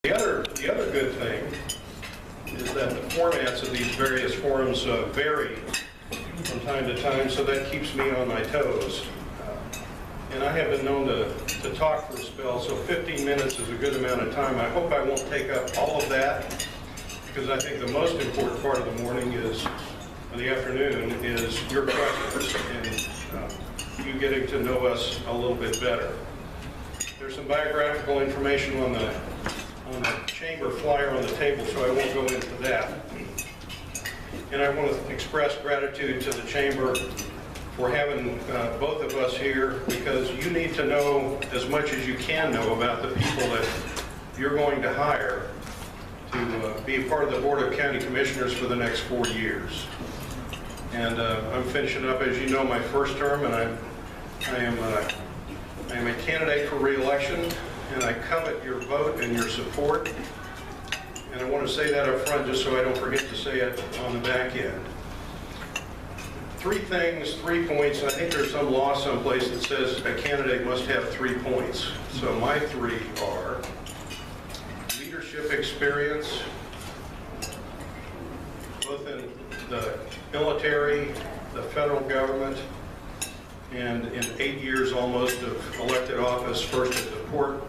The other good thing is that the formats of these various forums vary from time to time, so that keeps me on my toes. And I have been known to talk for a spell, so 15 minutes is a good amount of time. I hope I won't take up all of that, because I think the most important part of the morning is, or the afternoon, is your questions and you getting to know us a little bit better. There's some biographical information on the chamber flyer on the table, so I won't go into that. And I want to express gratitude to the chamber for having both of us here, because you need to know as much as you can know about the people that you're going to hire to be a part of the Board of County Commissioners for the next 4 years. And I'm finishing up, as you know, my first term, and I am a candidate for re-election, and I covet your vote and your support. And I want to say that up front just so I don't forget to say it on the back end. 3 things, 3 points. I think there's some law someplace that says a candidate must have 3 points. So my 3 are leadership experience, both in the military, the federal government, and in 8 years almost of elected office, first at the port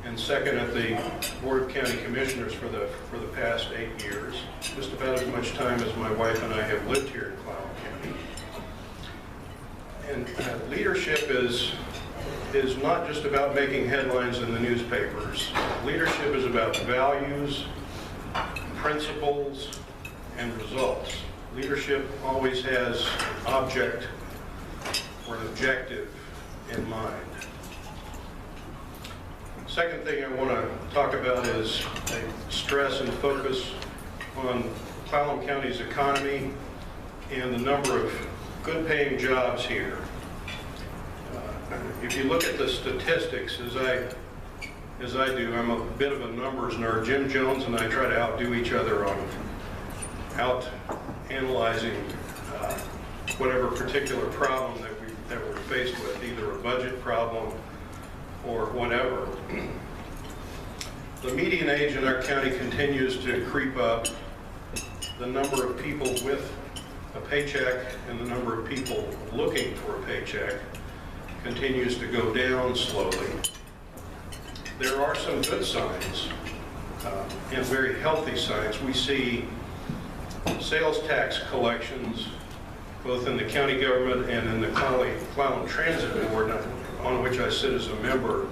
and second at the Board of County Commissioners for the past 8 years. Just about as much time as my wife and I have lived here in Clallam County. And leadership is not just about making headlines in the newspapers. Leadership is about values, principles, and results. Leadership always has object or an objective in mind. Second thing I want to talk about is stress and focus on Clallam County's economy and the number of good paying jobs here. If you look at the statistics, as I do, I'm a bit of a numbers nerd. Jim Jones and I try to outdo each other on analyzing whatever particular problem that we're faced with, either a budget problem or whatever. The median age in our county continues to creep up. The number of people with a paycheck and the number of people looking for a paycheck continues to go down slowly. There are some good signs and very healthy signs. We see sales tax collections both in the county government and in the Clallam Transit Board, on which I sit as a member,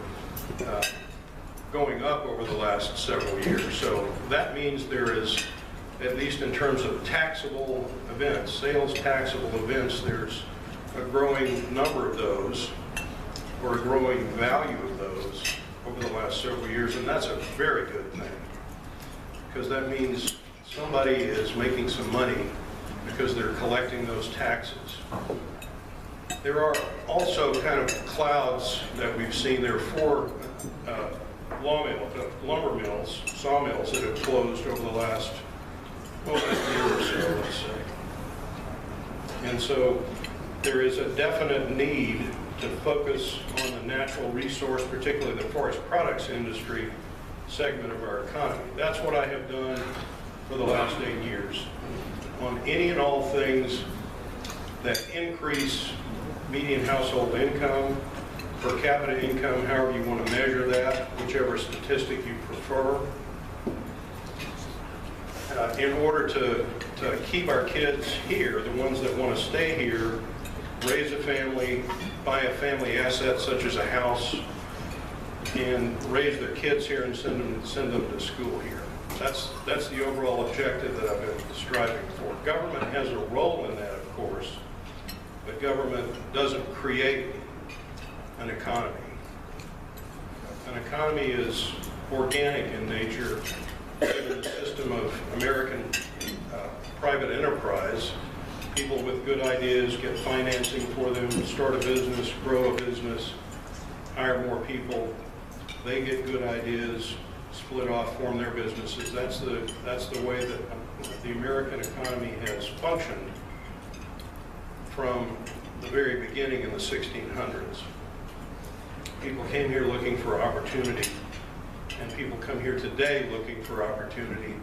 going up over the last several years. So that means there is, at least in terms of taxable events, sales taxable events, there's a growing number of those, or a growing value of those over the last several years, and that's a very good thing, because that means somebody is making some money because they're collecting those taxes. There are also kind of clouds that we've seen. There are 4 lumber mills, sawmills, that have closed over the last year or so, let's say. And so there is a definite need to focus on the natural resource, particularly the forest products industry segment of our economy. That's what I have done for the last 8 years. On any and all things that increase median household income, per capita income, however you want to measure that, whichever statistic you prefer, in order to keep our kids here, the ones that want to stay here, raise a family, buy a family asset such as a house, and raise their kids here and send them to school here. That's the overall objective that I've been striving for. Government has a role in that, of course, but government doesn't create an economy. An economy is organic in nature, given the system of American private enterprise. People with good ideas get financing for them, start a business, grow a business, hire more people. They get good ideas, split off, form their businesses. That's the way that the American economy has functioned from the very beginning in the 1600s. People came here looking for opportunity, and people come here today looking for opportunity.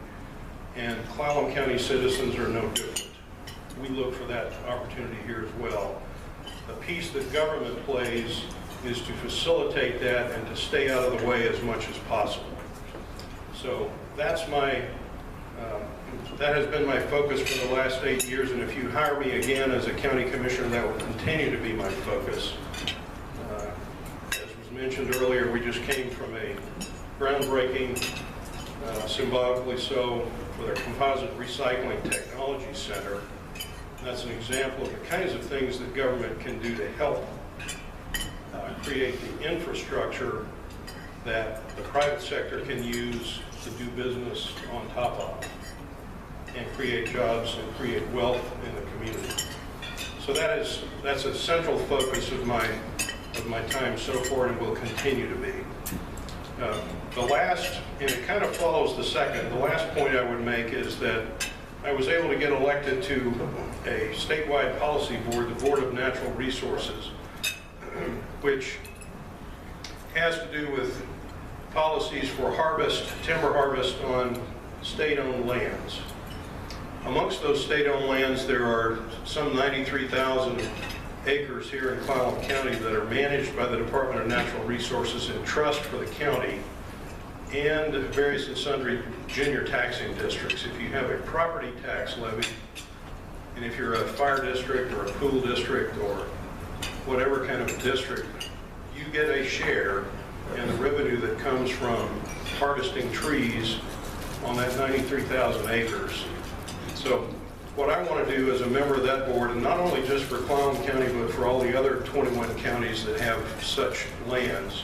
And Clallam County citizens are no different. We look for that opportunity here as well. The piece that government plays is to facilitate that and to stay out of the way as much as possible. So that's that has been my focus for the last 8 years, and if you hire me again as a county commissioner, that will continue to be my focus. As was mentioned earlier, we just came from a groundbreaking, symbolically so, for their Composite Recycling Technology Center. That's an example of the kinds of things that government can do to help create the infrastructure that the private sector can use to do business on top of and create jobs and create wealth in the community. So that's a central focus of my time so far and will continue to be. The last, and it kind of follows the second, the last point I would make is that I was able to get elected to a statewide policy board, the Board of Natural Resources, which has to do with policies for timber harvest on state-owned lands. Amongst those state-owned lands, there are some 93,000 acres here in Clallam County that are managed by the Department of Natural Resources in trust for the county, and various and sundry junior taxing districts. If you have a property tax levy, and if you're a fire district or a pool district or whatever kind of a district, you get a share in the revenue that comes from harvesting trees on that 93,000 acres. So what I want to do as a member of that board, and not only just for Clallam County, but for all the other 21 counties that have such lands,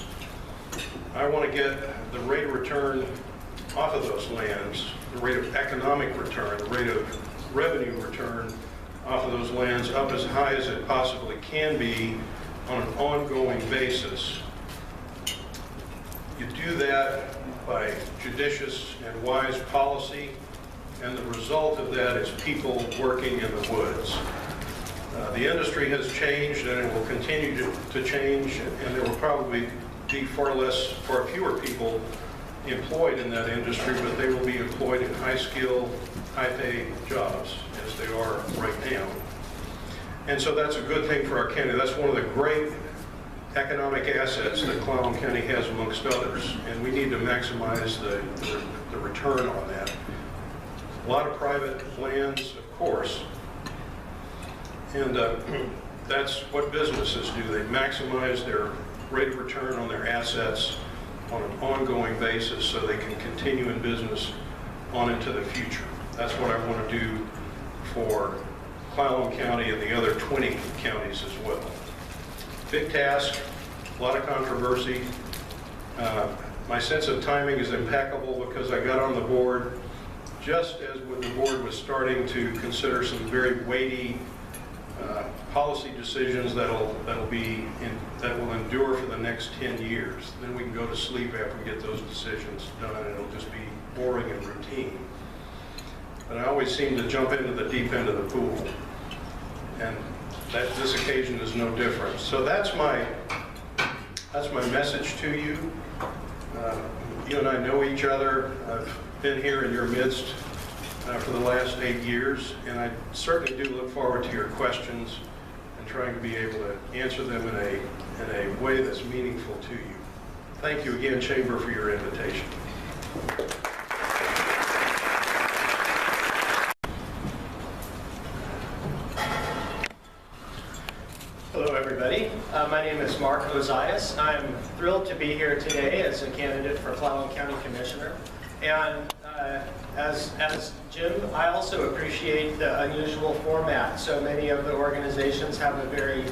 I want to get the rate of return off of those lands, the rate of economic return, the rate of revenue return off of those lands up as high as it possibly can be on an ongoing basis. You do that by judicious and wise policy, and the result of that is people working in the woods. The industry has changed, and it will continue to change, and there will probably be far fewer people employed in that industry, but they will be employed in high-skill, high-pay jobs, as they are right now. And so that's a good thing for our county. That's one of the great economic assets that Clallam County has amongst others, and we need to maximize the return on that. A lot of private lands, of course, and that's what businesses do. They maximize their rate of return on their assets on an ongoing basis so they can continue in business on into the future. That's what I want to do for Clallam County and the other 20 counties as well. Big task, a lot of controversy. My sense of timing is impeccable because I got on the board just as when the board was starting to consider some very weighty policy decisions that will endure for the next 10 years. Then we can go to sleep after we get those decisions done, and it'll just be boring and routine. But I always seem to jump into the deep end of the pool, and this occasion is no different. So that's my message to you. You and I know each other. I've been here in your midst for the last 8 years, and I certainly do look forward to your questions and trying to be able to answer them in a way that's meaningful to you. Thank you again, Chamber, for your invitation. Hello, everybody. My name is Mark Ozias. I'm thrilled to be here today as a candidate for Clallam County Commissioner. And as Jim, I also appreciate the unusual format. So many of the organizations have a very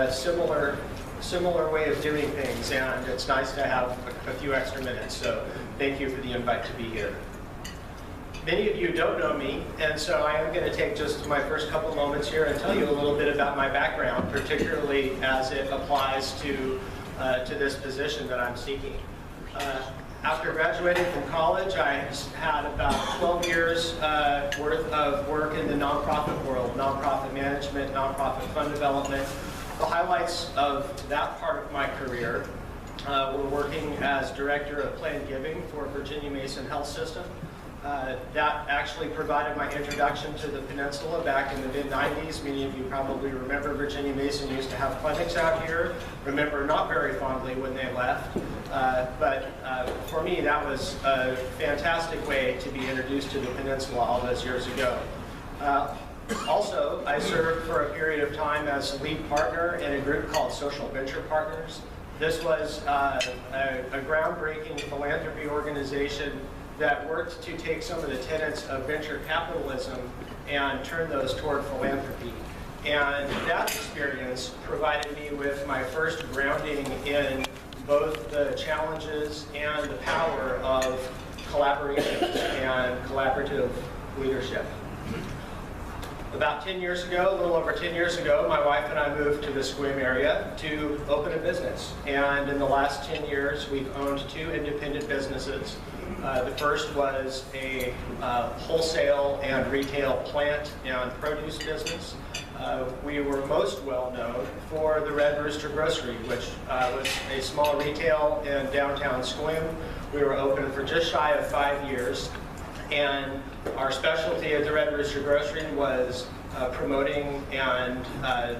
similar way of doing things, and it's nice to have a few extra minutes. So thank you for the invite to be here. Many of you don't know me, and so I am going to take just my first couple moments here and tell you a little bit about my background, particularly as it applies to this position that I'm seeking. After graduating from college, I had about 12 years worth of work in the nonprofit world, nonprofit management, nonprofit fund development. The highlights of that part of my career We're working as Director of Planned Giving for Virginia Mason Health System. That actually provided my introduction to the peninsula back in the mid-90s. Many of you probably remember Virginia Mason used to have clinics out here. Remember not very fondly when they left. But for me, that was a fantastic way to be introduced to the peninsula all those years ago. Also, I served for a period of time as lead partner in a group called Social Venture Partners. This was a groundbreaking philanthropy organization that worked to take some of the tenets of venture capitalism and turn those toward philanthropy. And that experience provided me with my first grounding in both the challenges and the power of collaboration and collaborative leadership. About 10 years ago, a little over 10 years ago, my wife and I moved to the Sequim area to open a business. And in the last 10 years, we've owned 2 independent businesses. The first was a wholesale and retail plant and produce business. We were most well known for the Red Rooster Grocery, which was a small retail in downtown Sequim. We were open for just shy of 5 years. And our specialty at the Red Rooster Grocery was promoting and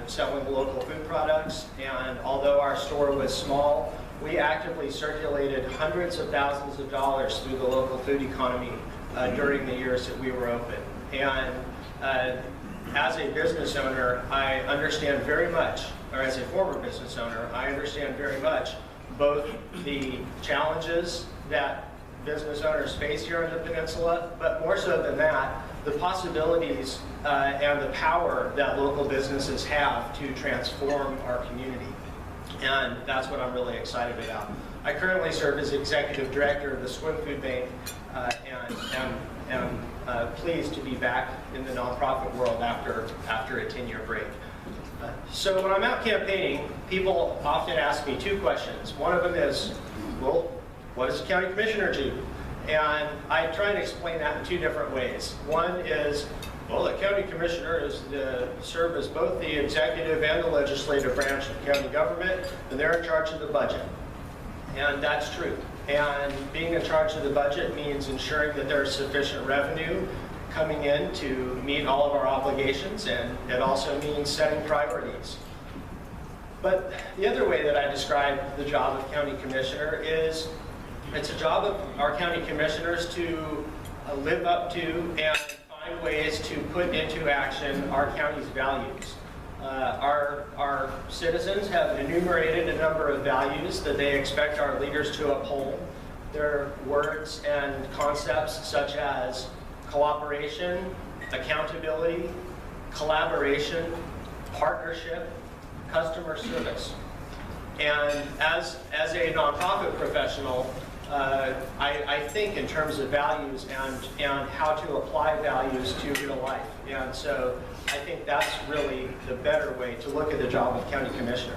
selling local food products. And although our store was small, we actively circulated hundreds of thousands of dollars through the local food economy during the years that we were open. And as a business owner, I understand very much, or as a former business owner, I understand very much both the challenges that business owners face here in the peninsula, but more so than that, the possibilities and the power that local businesses have to transform our community. And that's what I'm really excited about. I currently serve as Executive Director of the Sequim Food Bank and am pleased to be back in the nonprofit world after a 10-year break. So when I'm out campaigning, people often ask me 2 questions. One of them is, well, what does the county commissioner do? And I try and explain that in 2 different ways. One is, well, the county commissioner is to serve as both the executive and the legislative branch of county government, and they're in charge of the budget. And that's true. And being in charge of the budget means ensuring that there's sufficient revenue coming in to meet all of our obligations, and it also means setting priorities. But the other way that I describe the job of county commissioner is it's a job of our county commissioners to live up to and find ways to put into action our county's values. Our citizens have enumerated a number of values that they expect our leaders to uphold. They're words and concepts such as cooperation, accountability, collaboration, partnership, customer service. And as a nonprofit professional, I think in terms of values and how to apply values to real life. And so I think that's really the better way to look at the job of county commissioner.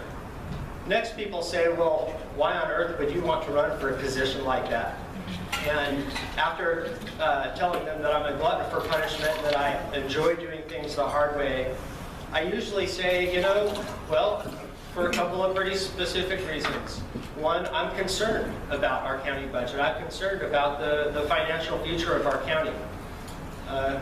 Next, people say, well, why on earth would you want to run for a position like that? And after telling them that I'm a glutton for punishment, that I enjoy doing things the hard way, I usually say, you know, well, for a couple of pretty specific reasons. One, I'm concerned about our county budget. I'm concerned about the financial future of our county.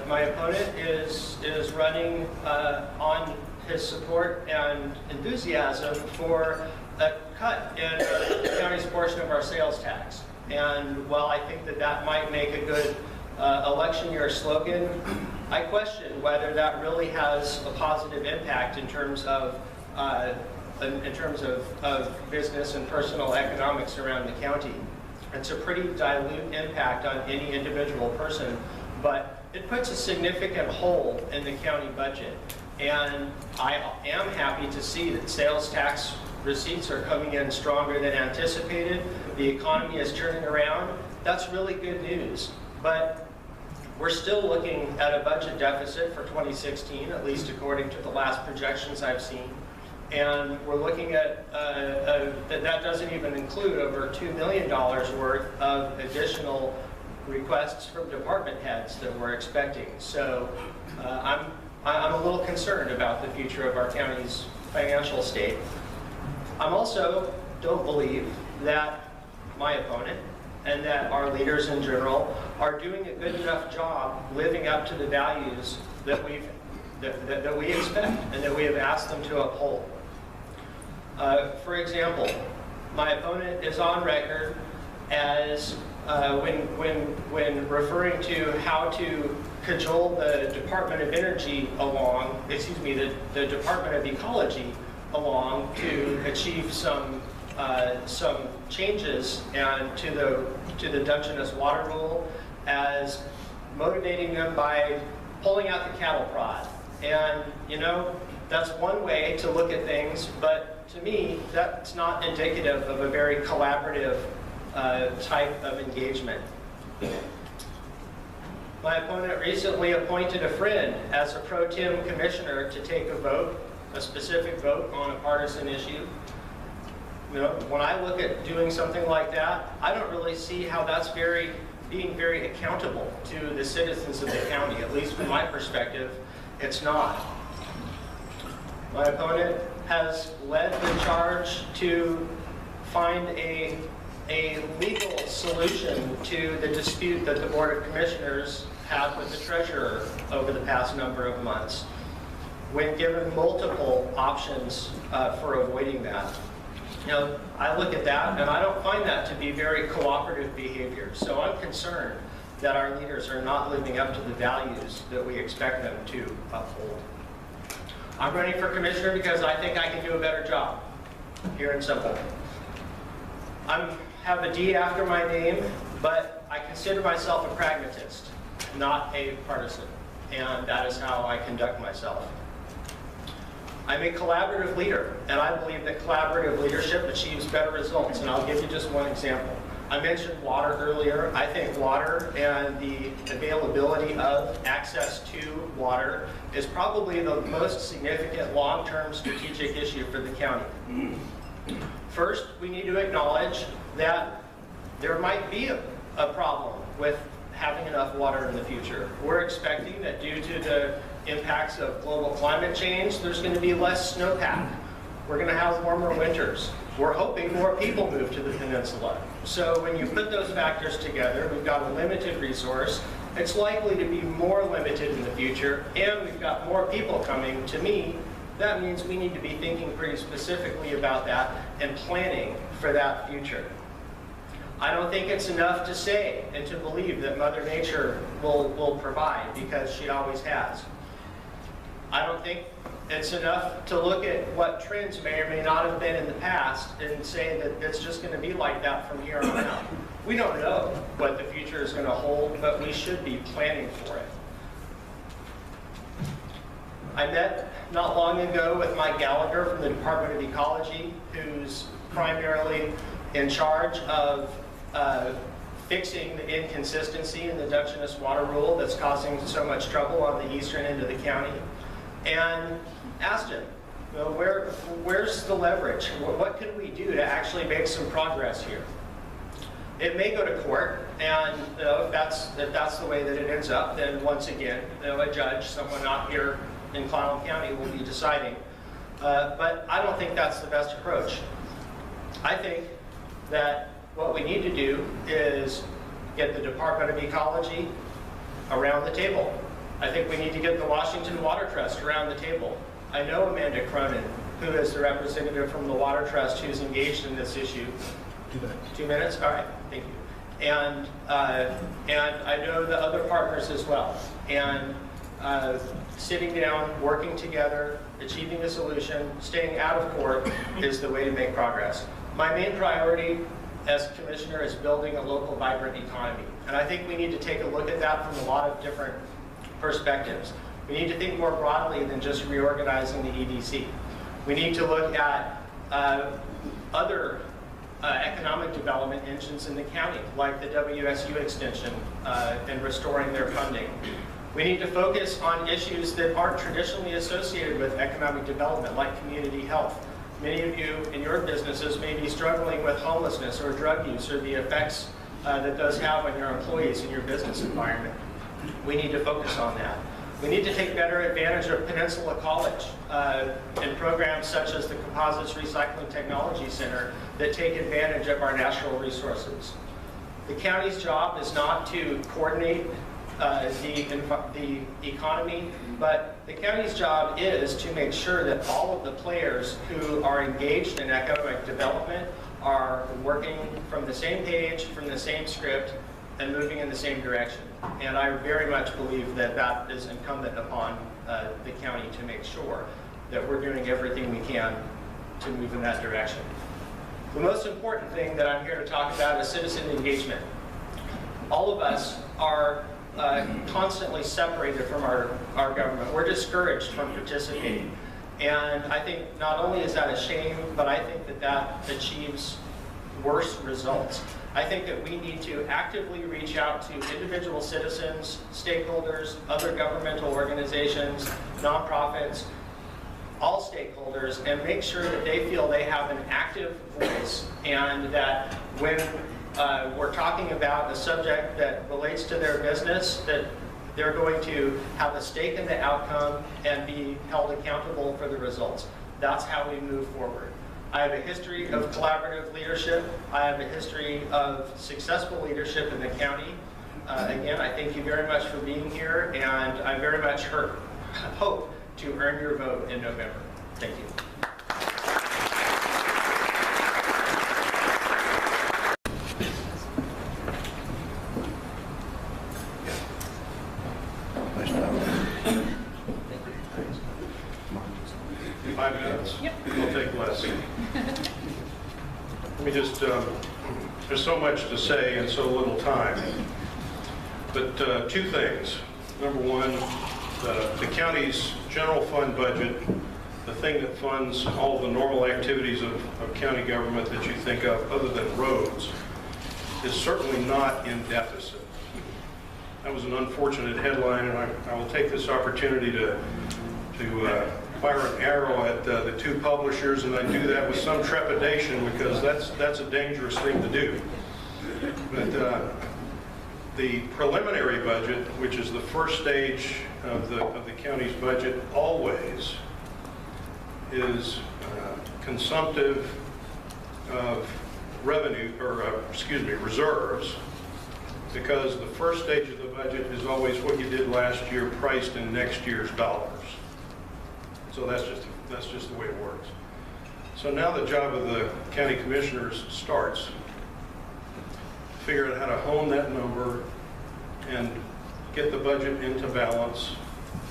My opponent is running on his support and enthusiasm for a cut in the county's portion of our sales tax. And while I think that that might make a good election year slogan, I question whether that really has a positive impact in terms of business and personal economics around the county. It's a pretty dilute impact on any individual person, but it puts a significant hole in the county budget. And I am happy to see that sales tax receipts are coming in stronger than anticipated. The economy is turning around. That's really good news. But we're still looking at a budget deficit for 2016, at least according to the last projections I've seen. And we're looking at, that doesn't even include over $2 million worth of additional requests from department heads that we're expecting. So I'm a little concerned about the future of our county's financial state. I'm also don't believe that my opponent and that our leaders in general are doing a good enough job living up to the values that we expect and that we have asked them to uphold. For example, my opponent is on record as when referring to how to cajole the Department of Energy along, excuse me, the Department of Ecology along to achieve some changes and to the Dungeness water rule as motivating them by pulling out the cattle prod. And you know, that's one way to look at things, but to me, that's not indicative of a very collaborative type of engagement. My opponent recently appointed a friend as a pro tem commissioner to take a vote, a specific vote on a partisan issue. You know, when I look at doing something like that, I don't really see how that's being very accountable to the citizens of the county. At least from my perspective, it's not. My opponent has led the charge to find a legal solution to the dispute that the Board of Commissioners had with the treasurer over the past number of months, when given multiple options for avoiding that. You know, I look at that and I don't find that to be very cooperative behavior. So I'm concerned that our leaders are not living up to the values that we expect them to uphold. I'm running for commissioner because I think I can do a better job, pure and simple. I have a D after my name, but I consider myself a pragmatist, not a partisan, and that is how I conduct myself. I'm a collaborative leader, and I believe that collaborative leadership achieves better results, and I'll give you just one example. I mentioned water earlier. I think water and the availability of access to water is probably the most significant long-term strategic issue for the county. First, we need to acknowledge that there might be a problem with having enough water in the future. We're expecting that due to the impacts of global climate change, there's going to be less snowpack. We're going to have warmer winters. We're hoping more people move to the peninsula. So when you put those factors together, we've got a limited resource. It's likely to be more limited in the future, and we've got more people coming. To me, that means we need to be thinking pretty specifically about that and planning for that future. I don't think it's enough to say and to believe that Mother Nature will provide, because she always has. I don't think it's enough to look at what trends may or may not have been in the past and say that it's just going to be like that from here on out. We don't know what the future is going to hold, but we should be planning for it. I met not long ago with Mike Gallagher from the Department of Ecology, who's primarily in charge of fixing the inconsistency in the Dungeness water rule that's causing so much trouble on the eastern end of the county, and asked him, well, where's the leverage? What can we do to actually make some progress here? It may go to court, and if that's the way that it ends up, then once again, a judge, someone not here in Clallam County, will be deciding. But I don't think that's the best approach. I think that what we need to do is get the Department of Ecology around the table. I think we need to get the Washington Water Trust around the table. I know Amanda Cronin, who is the representative from the Water Trust who's engaged in this issue. 2 minutes. 2 minutes? All right, thank you. And I know the other partners as well. And sitting down, working together, achieving a solution, staying out of court is the way to make progress. My main priority as commissioner is building a local vibrant economy. And I think we need to take a look at that from a lot of different perspectives. We need to think more broadly than just reorganizing the EDC. We need to look at other economic development engines in the county, like the WSU extension and restoring their funding. We need to focus on issues that aren't traditionally associated with economic development, like community health. Many of you in your businesses may be struggling with homelessness or drug use or the effects that those have on your employees in your business environment. We need to focus on that. We need to take better advantage of Peninsula College and programs such as the Composites Recycling Technology Center that take advantage of our natural resources. The county's job is not to coordinate the economy, but the county's job is to make sure that all of the players who are engaged in economic development are working from the same page, from the same script, and moving in the same direction. And I very much believe that that is incumbent upon the county to make sure that we're doing everything we can to move in that direction. The most important thing that I'm here to talk about is citizen engagement. All of us are constantly separated from our government. We're discouraged from participating. And I think not only is that a shame, but I think that that achieves worse results. I think that we need to actively reach out to individual citizens, stakeholders, other governmental organizations, nonprofits, all stakeholders, and make sure that they feel they have an active voice, and that when we're talking about a subject that relates to their business, that they're going to have a stake in the outcome and be held accountable for the results. That's how we move forward. I have a history of collaborative leadership. I have a history of successful leadership in the county. Again, I thank you very much for being here, and I very much hope to earn your vote in November. Thank you. I'll take less. Let me just, there's so much to say in so little time. But two things. Number one, the county's general fund budget, the thing that funds all the normal activities of county government that you think of other than roads, is certainly not in deficit. That was an unfortunate headline, and I will take this opportunity to fire an arrow at the two publishers, and I do that with some trepidation because that's a dangerous thing to do. But the preliminary budget, which is the first stage of the county's budget, always is consumptive of revenue, or reserves, because the first stage of the budget is always what you did last year priced in next year's dollars. So that's just the way it works. So now the job of the county commissioners starts. Figure out how to hone that number and get the budget into balance,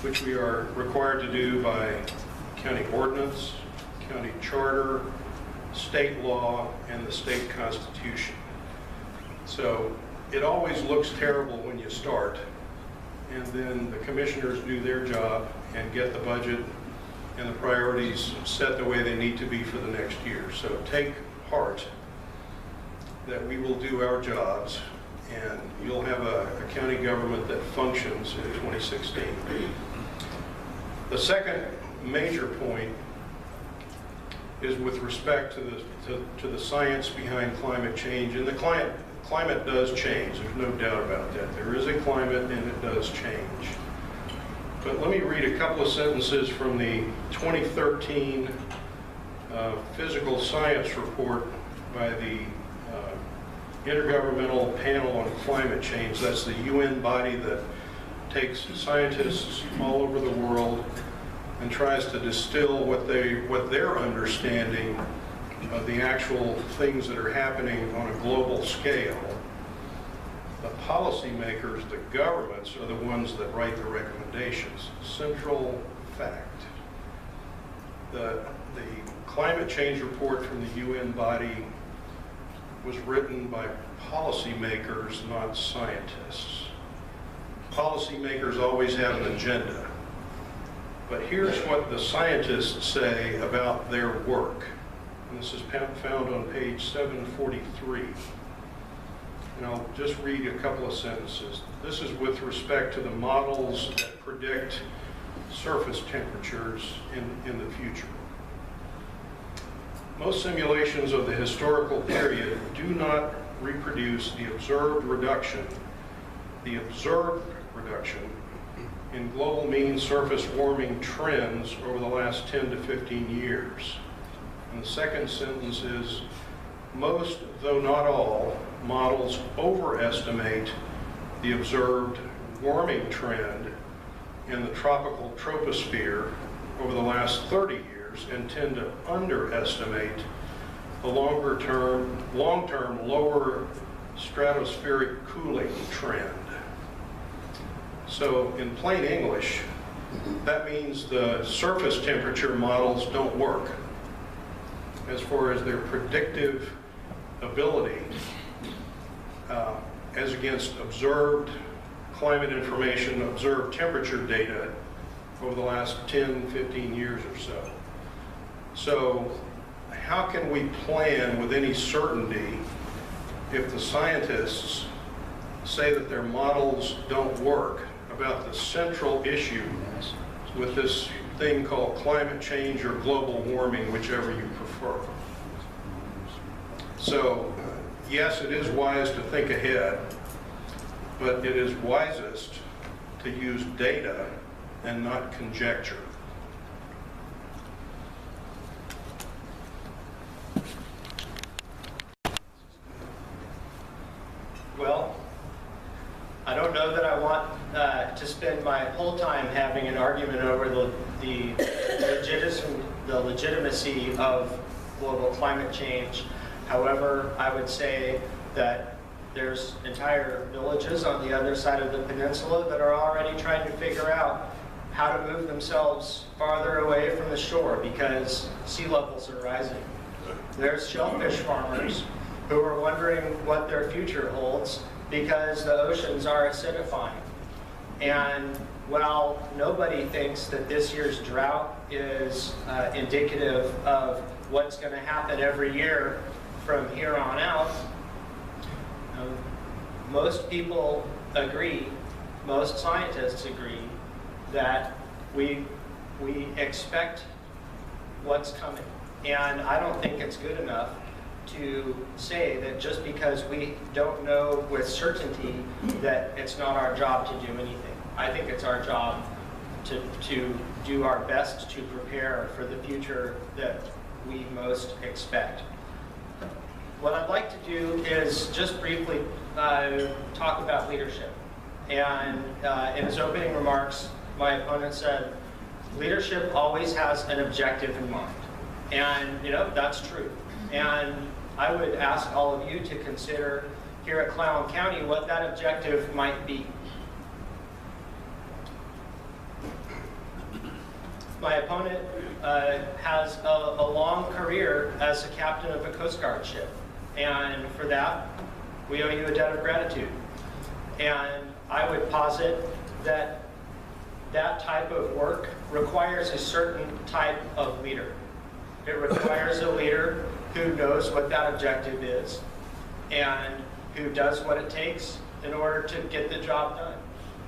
which we are required to do by county ordinance, county charter, state law, and the state constitution. So it always looks terrible when you start, and then the commissioners do their job and get the budget and the priorities set the way they need to be for the next year. So take heart that we will do our jobs, and you'll have a county government that functions in 2016. The second major point is with respect to the science behind climate change. And the climate does change, there's no doubt about that. There is a climate and it does change. But let me read a couple of sentences from the 2013 Physical Science Report by the Intergovernmental Panel on Climate Change. That's the UN body that takes scientists all over the world and tries to distill what their understanding of the actual things that are happening on a global scale. The policymakers, the governments, are the ones that write the recommendations. Central fact. The climate change report from the UN body was written by policymakers, not scientists. Policymakers always have an agenda. But here's what the scientists say about their work. And this is found on page 743. And I'll just read a couple of sentences. This is with respect to the models that predict surface temperatures in the future. Most simulations of the historical period do not reproduce the observed reduction in global mean surface warming trends over the last 10 to 15 years. And the second sentence is, most, though not all, models overestimate the observed warming trend in the tropical troposphere over the last 30 years and tend to underestimate the long-term lower stratospheric cooling trend. So in plain English, that means the surface temperature models don't work as far as their predictive ability as against observed climate information, observed temperature data over the last 10, 15 years or so. So how can we plan with any certainty if the scientists say that their models don't work about the central issue with this thing called climate change or global warming, whichever you prefer? So, yes, it is wise to think ahead, but it is wisest to use data and not conjecture. Well, I don't know that I want to spend my whole time having an argument over the legitimacy of global climate change. However, I would say that there's entire villages on the other side of the peninsula that are already trying to figure out how to move themselves farther away from the shore because sea levels are rising. There's shellfish farmers who are wondering what their future holds because the oceans are acidifying. And while nobody thinks that this year's drought is indicative of what's going to happen every year from here on out, most people agree, most scientists agree, that we expect what's coming. And I don't think it's good enough to say that just because we don't know with certainty that it's not our job to do anything. I think it's our job to do our best to prepare for the future that we most expect. What I'd like to do is just briefly talk about leadership. And in his opening remarks, my opponent said, leadership always has an objective in mind. And, that's true. And I would ask all of you to consider here at Clallam County what that objective might be. My opponent has a long career as a captain of a Coast Guard ship. And for that, we owe you a debt of gratitude. And I would posit that that type of work requires a certain type of leader. It requires a leader who knows what that objective is and who does what it takes in order to get the job done.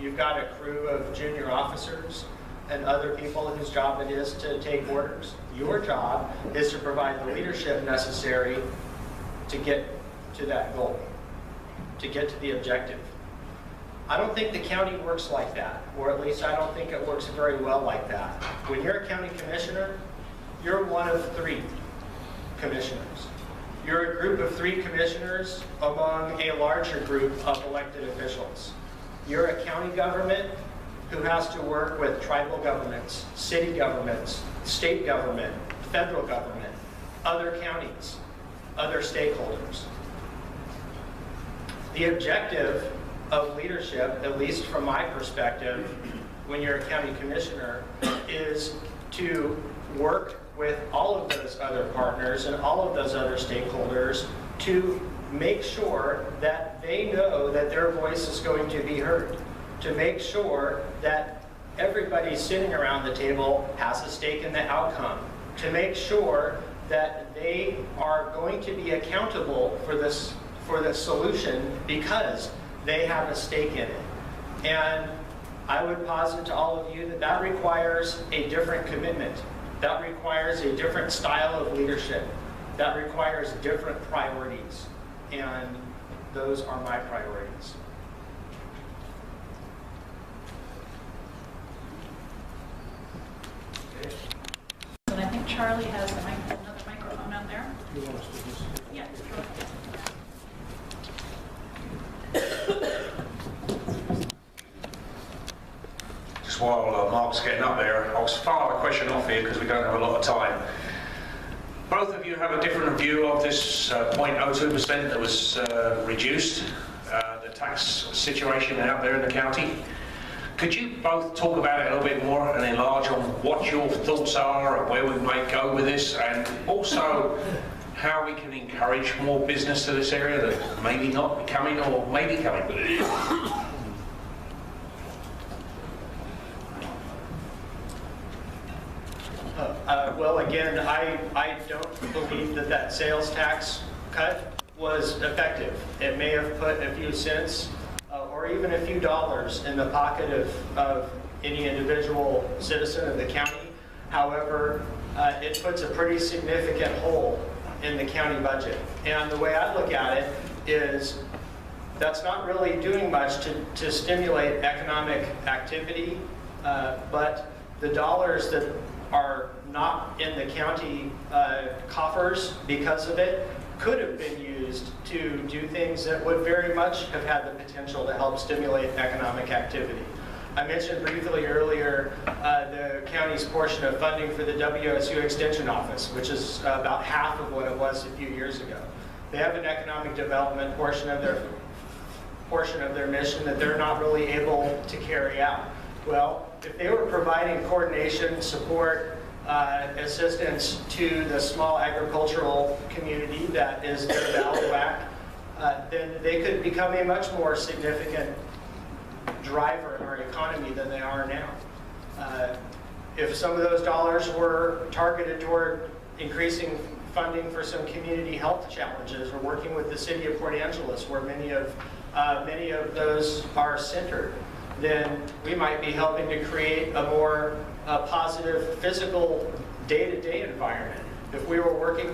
You've got a crew of junior officers and other people whose job it is to take orders. Your job is to provide the leadership necessary to get to that goal, to get to the objective. I don't think the county works like that, or at least I don't think it works very well like that. When you're a county commissioner, you're one of 3 commissioners. You're a group of 3 commissioners among a larger group of elected officials. You're a county government who has to work with tribal governments, city governments, state government, federal government, other counties, other stakeholders. The objective of leadership, at least from my perspective, when you're a county commissioner, is to work with all of those other partners and all of those other stakeholders to make sure that they know that their voice is going to be heard, to make sure that everybody sitting around the table has a stake in the outcome, to make sure that they are going to be accountable for the solution because they have a stake in it. And I would posit to all of you that that requires a different commitment. That requires a different style of leadership. That requires different priorities. And those are my priorities. Charlie has another microphone out there. Yeah. Just while Mark's getting up there, I'll fire a question off here because we don't have a lot of time. Both of you have a different view of this 0.02% that was reduced, the tax situation out there in the county. Could you both talk about it a little bit more and enlarge on what your thoughts are and where we might go with this, and also how we can encourage more business to this area that maybe not be coming or may be coming? Well, again, I don't believe that that sales tax cut was effective. It may have put a few cents or even a few dollars in the pocket of any individual citizen of the county. However, it puts a pretty significant hole in the county budget. And the way I look at it is that's not really doing much to stimulate economic activity, but the dollars that are not in the county coffers because of it could have been used to do things that would very much have had the potential to help stimulate economic activity. I mentioned briefly earlier the county's portion of funding for the WSU Extension Office, which is about half of what it was a few years ago. They have an economic development portion of their mission that they're not really able to carry out. Well, if they were providing coordination, support, assistance to the small agricultural community that is their bailiwick, then they could become a much more significant driver in our economy than they are now. If some of those dollars were targeted toward increasing funding for some community health challenges, or working with the city of Port Angeles, where many of those are centered, then we might be helping to create a more positive physical day-to-day environment. If we were working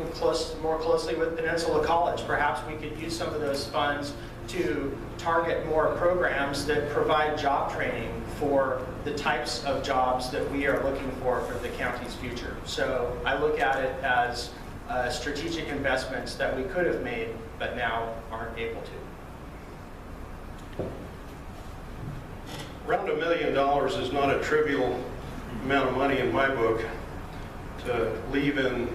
more closely with Peninsula College, perhaps we could use some of those funds to target more programs that provide job training for the types of jobs that we are looking for the county's future. So I look at it as strategic investments that we could have made, but now aren't able to. Around $1 million is not a trivial amount of money in my book to leave in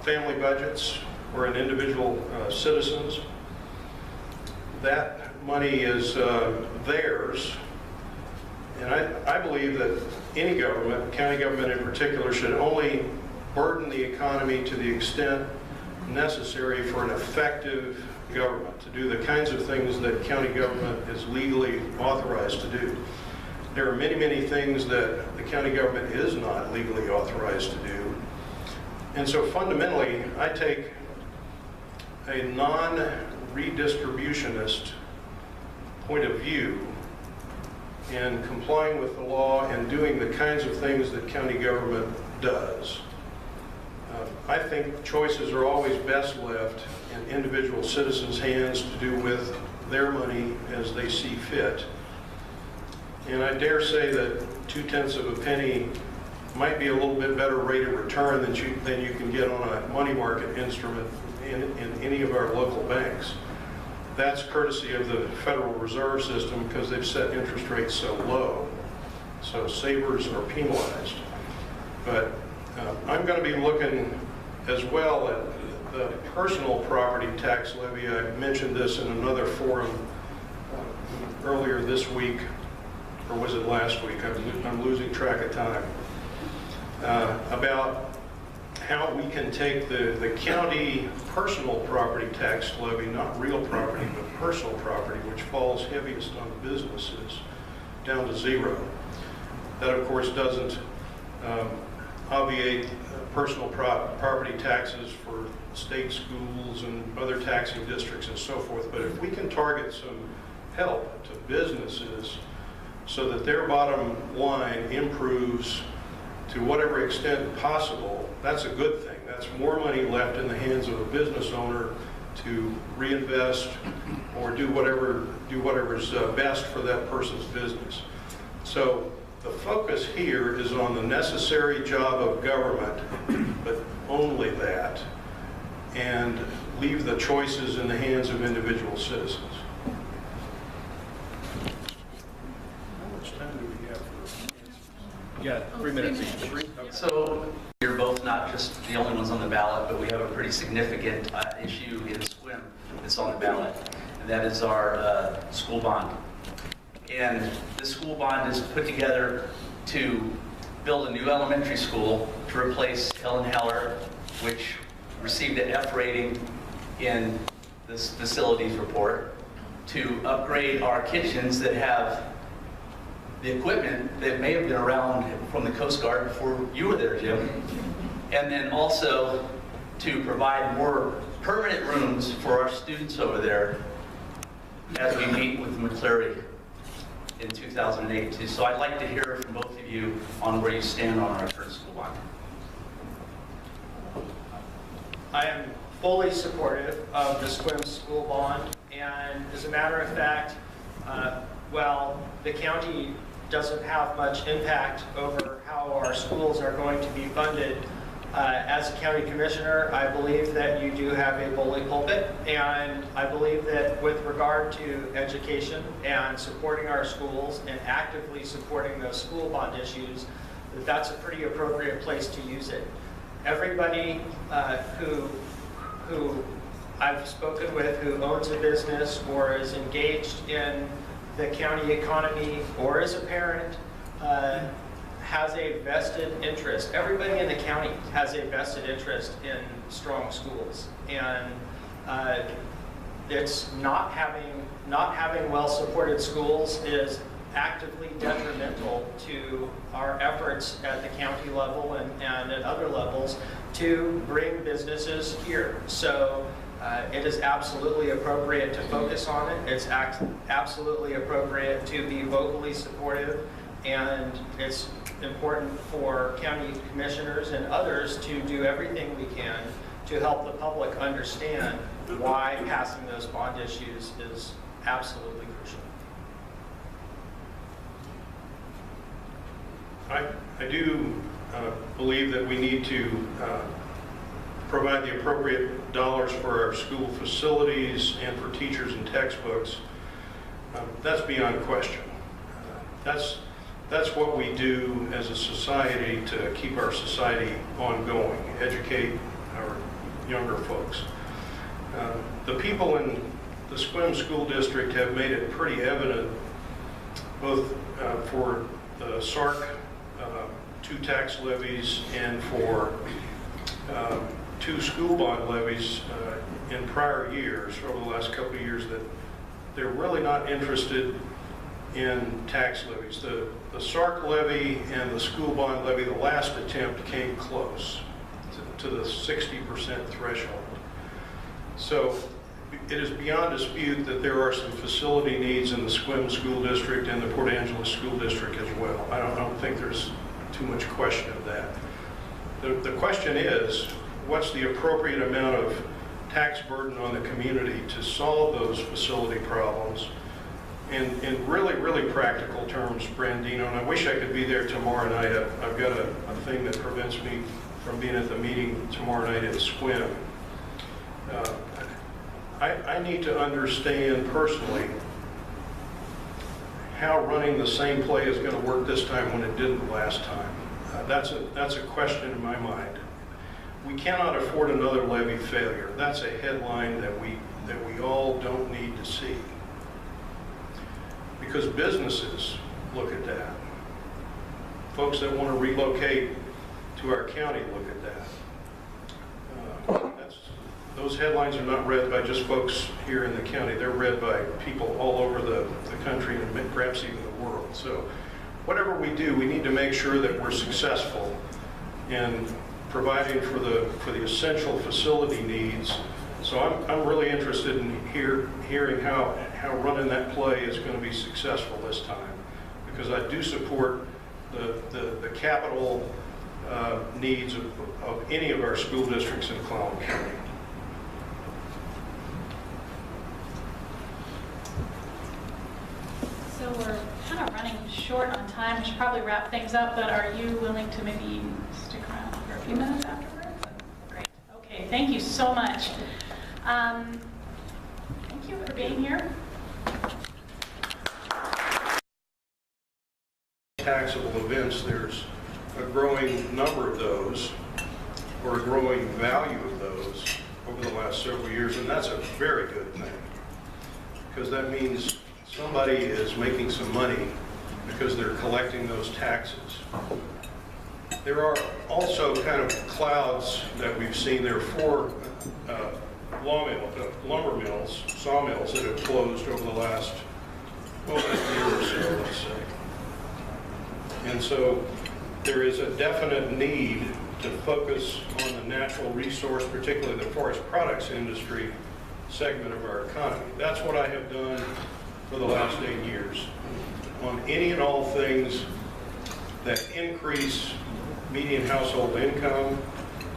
family budgets or in individual citizens. That money is theirs, and I believe that any government, county government in particular, should only burden the economy to the extent necessary for an effective government to do the kinds of things that county government is legally authorized to do. There are many, many things that the county government is not legally authorized to do. And so fundamentally, I take a non-redistributionist point of view in complying with the law and doing the kinds of things that county government does. I think choices are always best left in individual citizens' hands to do with their money as they see fit. And I dare say that 0.2 of a penny might be a little bit better rate of return than you can get on a money market instrument in any of our local banks. That's courtesy of the Federal Reserve System because they've set interest rates so low. So savers are penalized. But I'm going to be looking as well at the personal property tax levy. I mentioned this in another forum earlier this week, or was it last week? I'm losing track of time. About how we can take the county personal property tax levy, not real property, but personal property, which falls heaviest on the businesses, down to zero. That, of course, doesn't obviate personal property taxes for state schools and other taxing districts and so forth. But if we can target some help to businesses so that their bottom line improves to whatever extent possible, that's a good thing. That's more money left in the hands of a business owner to reinvest or do whatever's best for that person's business. So the focus here is on the necessary job of government, but only that, and leave the choices in the hands of individual citizens. How much time do we have for? Yeah, 3 minutes each. So you're both not just the only ones on the ballot, but we have a pretty significant issue in SWIM that's on the ballot, and that is our school bond. And this school bond is put together to build a new elementary school to replace Helen Heller, which received an F rating in this facilities report, to upgrade our kitchens that have the equipment that may have been around from the Coast Guard before you were there, Jim, and then also to provide more permanent rooms for our students over there as we meet with McCleary in 2008 too. So I'd like to hear from both of you on where you stand on our current school bond. I am fully supportive of the SWIM school bond, and as a matter of fact, while the county doesn't have much impact over how our schools are going to be funded, as a county commissioner, I believe that you do have a bully pulpit, and I believe that with regard to education and supporting our schools and actively supporting those school bond issues, that that's a pretty appropriate place to use it. Everybody who I've spoken with who owns a business or is engaged in the county economy or is a parent has a vested interest. Everybody in the county has a vested interest in strong schools, and it's not having well-supported schools is actively detrimental to our efforts at the county level and at other levels to bring businesses here. So it is absolutely appropriate to focus on it. It's absolutely appropriate to be vocally supportive, and it's important for county commissioners and others to do everything we can to help the public understand why passing those bond issues is absolutely crucial. I do believe that we need to provide the appropriate dollars for our school facilities and for teachers and textbooks. That's beyond question. That's what we do as a society to keep our society ongoing, educate our younger folks. The people in the SWIM school district have made it pretty evident, both for the SARC 2 tax levies and for 2 school bond levies in prior years, over the last couple of years, that they're really not interested in tax levies. The SARC levy and the school bond levy, the last attempt came close to the 60% threshold. So it is beyond dispute that there are some facility needs in the SWIM school district and the Port Angeles school district as well. I don't think there's too much question of that. The question is, what's the appropriate amount of tax burden on the community to solve those facility problems? In really, really practical terms, Brandino, and I wish I could be there tomorrow night. I've got a thing that prevents me from being at the meeting tomorrow night at SWIM. I need to understand personally how running the same play is going to work this time when it didn't last time. That's a question in my mind. We cannot afford another levy failure. That's a headline that we all don't need to see. Because businesses look at that. Folks that want to relocate to our county look at that. Those headlines are not read by just folks here in the county. They're read by people all over the country and perhaps even the world. So whatever we do, we need to make sure that we're successful in providing for the essential facility needs. So I'm really interested in hearing how running that play is going to be successful this time, because I do support the capital needs of any of our school districts in Clallam County. So we're kind of running short on time. We should probably wrap things up, but are you willing to maybe stick around for a few minutes afterwards? Great. Okay, thank you so much. Thank you for being here. Taxable events, there's a growing number of those, or a growing value of those over the last several years, and that's a very good thing, because that means somebody is making some money because they're collecting those taxes. There are also kind of clouds that we've seen. There are 4 lumber mills, sawmills that have closed over the last year or so, let's say. And so there is a definite need to focus on the natural resource, particularly the forest products industry segment of our economy. That's what I have done for the last 8 years. On any and all things that increase median household income,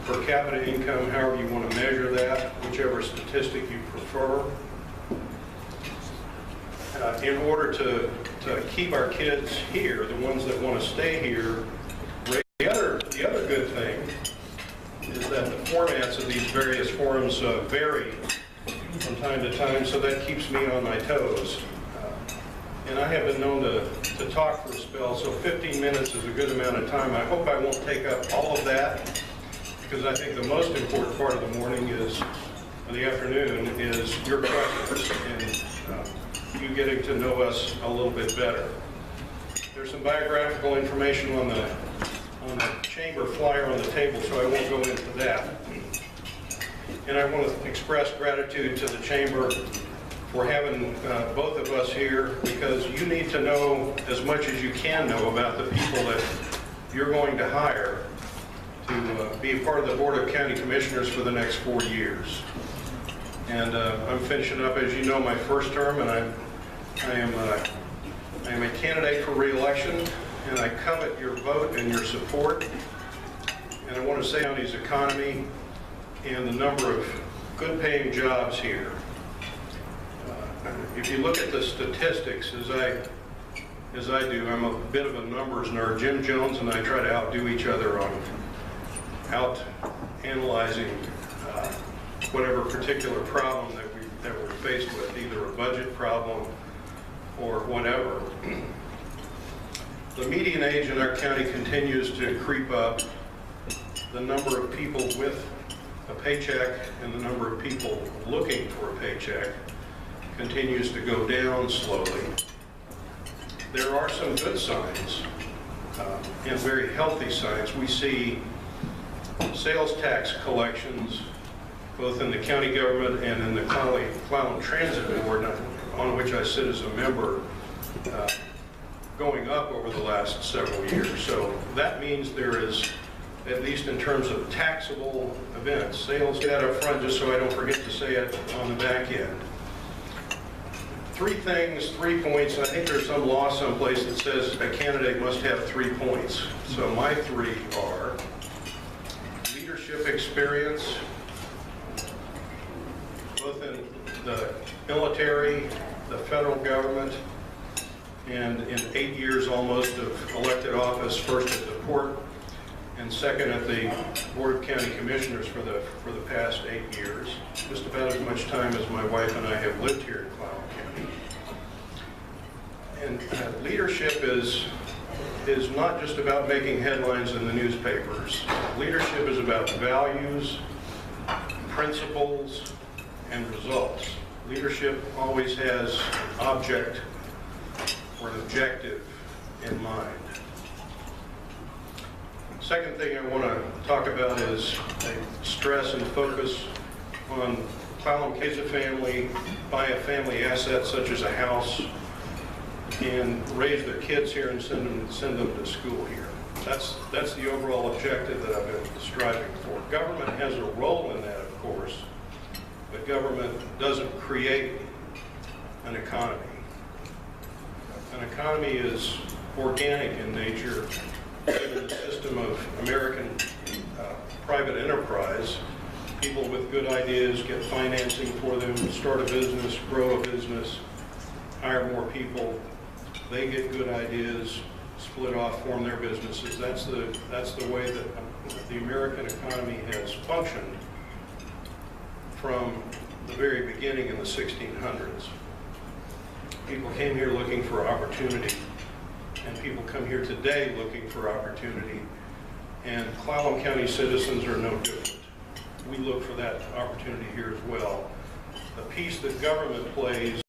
per capita income, however you want to measure that, whichever statistic you prefer, in order to keep our kids here, the ones that want to stay here. The other good thing is that the formats of these various forums vary from time to time, so that keeps me on my toes. And I have been known to talk for a spell, so 15 minutes is a good amount of time. I hope I won't take up all of that, because I think the most important part of the morning is, or the afternoon, is your questions and you getting to know us a little bit better. There's some biographical information on the chamber flyer on the table, so I won't go into that. And I want to express gratitude to the chamber for having both of us here, because you need to know as much as you can know about the people that you're going to hire to be a part of the Board of County Commissioners for the next 4 years. And I'm finishing up, as you know, my first term, and I am a candidate for re-election, and I covet your vote and your support. And I want to say on his economy and the number of good-paying jobs here. If you look at the statistics, as I do, I'm a bit of a numbers nerd. Jim Jones and I try to outdo each other on analyzing whatever particular problem that we're faced with, either a budget problem or whatever. The median age in our county continues to creep up. The number of people with a paycheck and the number of people looking for a paycheck continues to go down slowly. There are some good signs and very healthy signs. We see sales tax collections both in the county government and in the Clallam Transit Board, on which I sit as a member, going up over the last several years. So that means there is, at least in terms of taxable events, sales, that up front just so I don't forget to say it on the back end. 3 things, 3 points. I think there's some law someplace that says a candidate must have 3 points. So my 3 are leadership experience, both in the military, the federal government, and in 8 years almost of elected office, first at the port and second at the Board of County Commissioners for the past 8 years. Just about as much time as my wife and I have lived here in Clallam County. And leadership is not just about making headlines in the newspapers. Leadership is about values, principles, and results. Leadership always has an object or an objective in mind. Second thing I want to talk about is a stress and focus on Clallam Kids a family, buy a family asset such as a house, and raise their kids here and send them to school here. That's the overall objective that I've been striving for. Government has a role in that, of course, but government doesn't create an economy. An economy is organic in nature, in the system of American private enterprise. People with good ideas get financing for them, start a business, grow a business, hire more people, They get good ideas, split off, form their businesses. That's the way that the American economy has functioned from the very beginning in the 1600s. People came here looking for opportunity, and people come here today looking for opportunity. And Clallam County citizens are no different. We look for that opportunity here as well. The piece that government plays